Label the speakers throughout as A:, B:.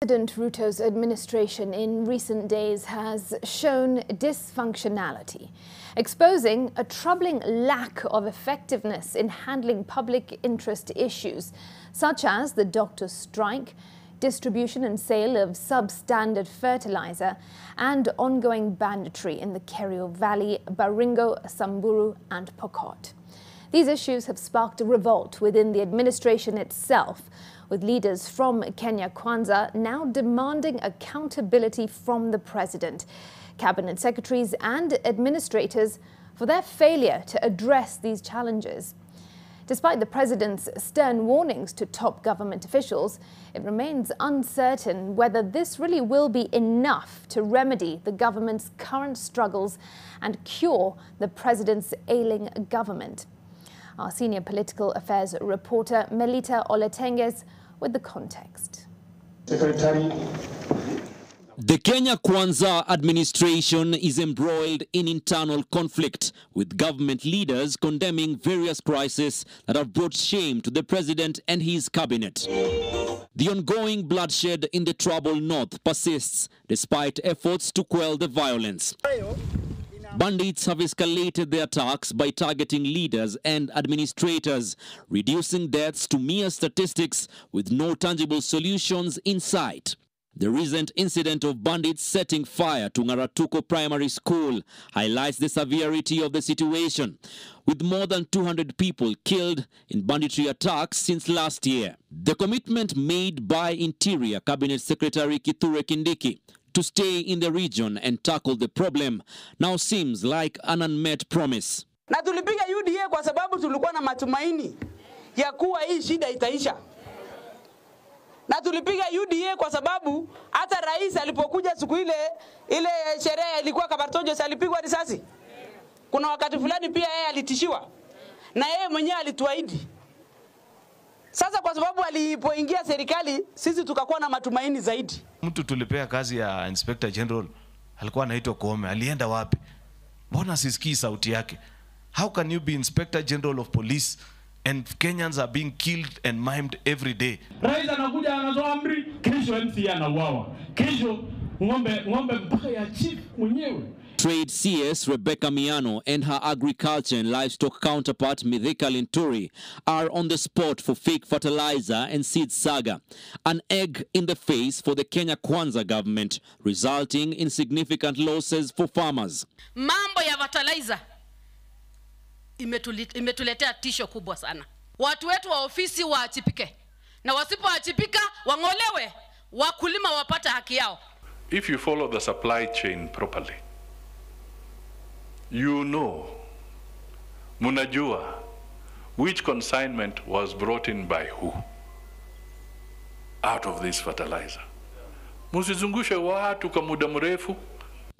A: President Ruto's administration in recent days has shown dysfunctionality, exposing a troubling lack of effectiveness in handling public interest issues, such as the doctor strike, distribution and sale of substandard fertilizer, and ongoing banditry in the Kerio Valley, Baringo, Samburu and Pokot. These issues have sparked a revolt within the administration itself, with leaders from Kenya Kwanza now demanding accountability from the president, cabinet secretaries and administrators for their failure to address these challenges. Despite the president's stern warnings to top government officials, it remains uncertain whether this really will be enough to remedy the government's current struggles and cure the president's ailing government. Our senior political affairs reporter Melita Oletenges with the context.
B: Secretary.
C: The Kenya Kwanza administration is embroiled in internal conflict, with government leaders condemning various crises that have brought shame to the president and his cabinet. The ongoing bloodshed in the troubled north persists despite efforts to quell the violence. Bandits have escalated their attacks by targeting leaders and administrators, reducing deaths to mere statistics with no tangible solutions in sight. The recent incident of bandits setting fire to Ngaratuko Primary School highlights the severity of the situation, with more than 200 people killed in banditry attacks since last year. The commitment made by Interior Cabinet Secretary Kithure Kindiki to stay in the region and tackle the problem now seems like an unmet promise.
D: Na tulipiga UDA kwa sababu tulikuwa na matumaini ya kuwa hii shida itaisha. Na tulipiga UDA kwa sababu hata rais alipokuja siku ile sherehe ilikuwa Kabartonjo, alipigwa risasi. Kuna wakati fulani pia yeye alitishiwa. Na yeye mwenyewe alituahidi. Sasa kwa sababu alipoingia serikali, sisi tukakuwa na matumaini zaidi.
E: Mtu tulipea kazi ya Inspector General, alikuwa anaitwa Koome, alienda wapi? Mbona sisikii sauti yake? How can you be Inspector General of Police and Kenyans are being killed and maimed every day?
B: Rais anakuja anatoa amri, kesho MC anauawa. Kesho ng'ombe mpaka ya chief mwenyewe.
C: Trade CS Rebecca Miano and her agriculture and livestock counterpart Mithika Linturi are on the spot for fake fertilizer and seed saga, an egg in the face for the Kenya Kwanza government, resulting in significant losses for farmers.
F: Mambo ya fertilizer imetuletea tisho kubwa sana. Watu wetu wa ofisi waachipike, na wasipoachipika wang'olewe, wakulima wapata haki yao.
G: If you follow the supply chain properly, you know, munajua, which consignment was brought in by who out of this fertilizer. Musizungushe watu kwa muda mrefu.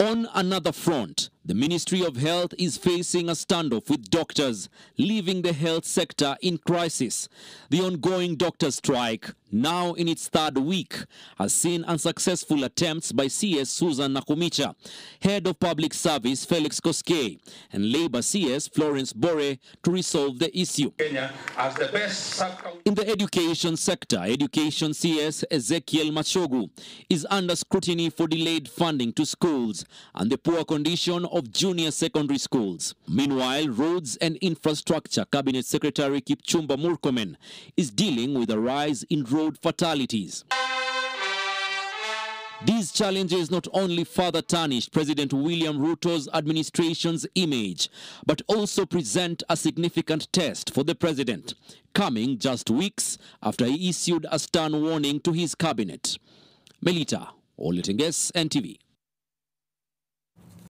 C: On another front, the Ministry of Health is facing a standoff with doctors, leaving the health sector in crisis. The ongoing doctor strike, now in its third week, has seen unsuccessful attempts by CS Susan Nakumicha, Head of Public Service Felix Koskei, and Labour CS Florence Bore to resolve the issue.
B: Kenya as the best
C: In the education sector, Education CS Ezekiel Machogu is under scrutiny for delayed funding to schools and the poor condition of junior secondary schools. Meanwhile, Roads and Infrastructure Cabinet Secretary Kipchumba Murkomen is dealing with a rise in road fatalities. These challenges not only further tarnish President William Ruto's administration's image, but also present a significant test for the president, coming just weeks after he issued a stern warning to his cabinet. Melita Oletenges, NTV.